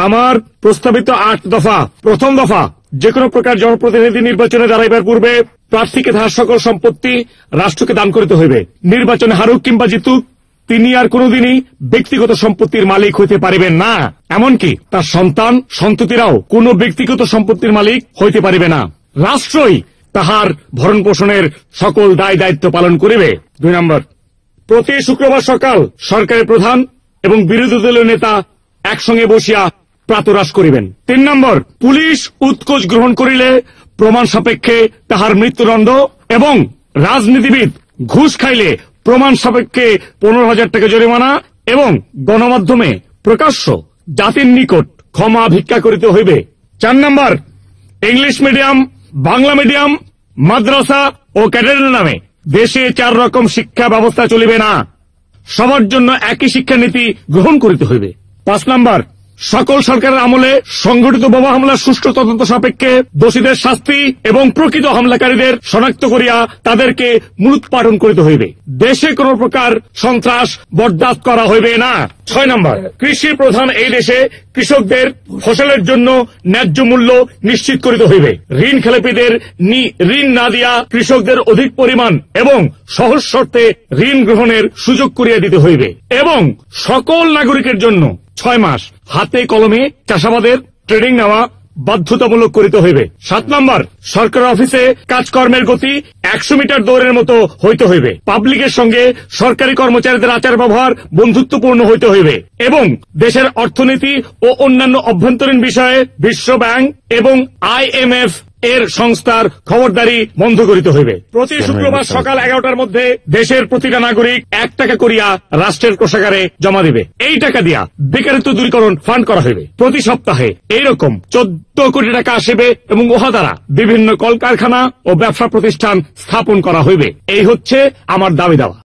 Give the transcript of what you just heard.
আমার প্রস্তাবিত 8 দফা। প্রথম দফা, যে কোনো প্রকার জনপ্রতিনিধি নির্বাচনে দাঁড়াইবার পূর্বে প্রার্থীকে তাহার সকল সম্পত্তি রাষ্ট্রকে দান করিতে হইবে। নির্বাচনে হারুক কিংবা জিতুক, তিনি আর কোনদিনই ব্যক্তিগত সম্পত্তির মালিক হইতে পারিবেন না। এমনকি তার সন্তান সন্ততিরাও কোন ব্যক্তিগত সম্পত্তির মালিক হইতে পারিবে না। রাষ্ট্রই তাহার ভরণ পোষণের সকল দায় দায়িত্ব পালন করিবে। 2 নম্বর, প্রতি শুক্রবার সকাল সরকারের প্রধান এবং বিরোধী দলীয় নেতা একসঙ্গে বসিয়া প্রাতরাশ করিবেন। 3 নম্বর, পুলিশ উৎকোচ গ্রহণ করিলে প্রমাণ সাপেক্ষে তাহার মৃত্যুদণ্ড এবং রাজনীতিবিদ ঘুষ খাইলে প্রমাণ সাপেক্ষে 15,000 টাকা জরিমানা এবং গণমাধ্যমে প্রকাশ্য জাতির নিকট ক্ষমা ভিক্ষা করিতে হইবে। 4 নম্বর, ইংলিশ মিডিয়াম, বাংলা মিডিয়াম, মাদ্রাসা ও ক্যাডেটের নামে দেশে 4 রকম শিক্ষা ব্যবস্থা চলিবে না। সবার জন্য একই শিক্ষানীতি গ্রহণ করিতে হইবে। 5 নম্বর, সকল সরকারের আমলে সংঘটিত বোমা হামলার সুষ্ঠু তদন্ত সাপেক্ষে দোষীদের শাস্তি এবং প্রকৃত হামলাকারীদের শনাক্ত করিয়া তাদেরকে মূলোৎপাটন করিতে হইবে। দেশে কোন প্রকার সন্ত্রাস বরদাস্ত করা হইবে না। 6 নম্বর, কৃষি প্রধান এই দেশে কৃষকদের ফসলের জন্য ন্যায্য মূল্য নিশ্চিত করিতে হইবে। ঋণ খেলাপিদের ঋণ না দিয়া কৃষকদের অধিক পরিমাণ এবং সহজ শর্তে ঋণ গ্রহণের সুযোগ করিয়া দিতে হইবে এবং সকল নাগরিকের জন্য 6 মাস হাতে কলমে চাষাবাদের ট্রেনিং নেওয়া বাধ্যতামূলক করিতে হইবে। 7 নম্বর, সরকার অফিসে কাজকর্মের গতি 100 মিটার দৌড়ের মতো হইতে হইবে। পাবলিকের সঙ্গে সরকারি কর্মচারীদের আচার ব্যবহার বন্ধুত্বপূর্ণ হইতে হইবে এবং দেশের অর্থনীতি ও অন্যান্য অভ্যন্তরীণ বিষয়ে বিশ্ব ব্যাংক এবং IMF এর সংস্থার খবরদারি বন্ধ করিতে হইবে। প্রতি শুক্রবার সকাল 11টার মধ্যে দেশের প্রতিটা নাগরিক 1 টাকা করিয়া রাষ্ট্রের কোষাগারে জমা দিবে। এই টাকা দিয়া বেকারত্ব দূরীকরণ ফান্ড করা হইবে। প্রতি সপ্তাহে এইরকম 14 কোটি টাকা আসিবে এবং উহা দ্বারা বিভিন্ন কলকারখানা ও ব্যবসা প্রতিষ্ঠান স্থাপন করা হইবে। এই হচ্ছে আমার দাবি দাওয়া।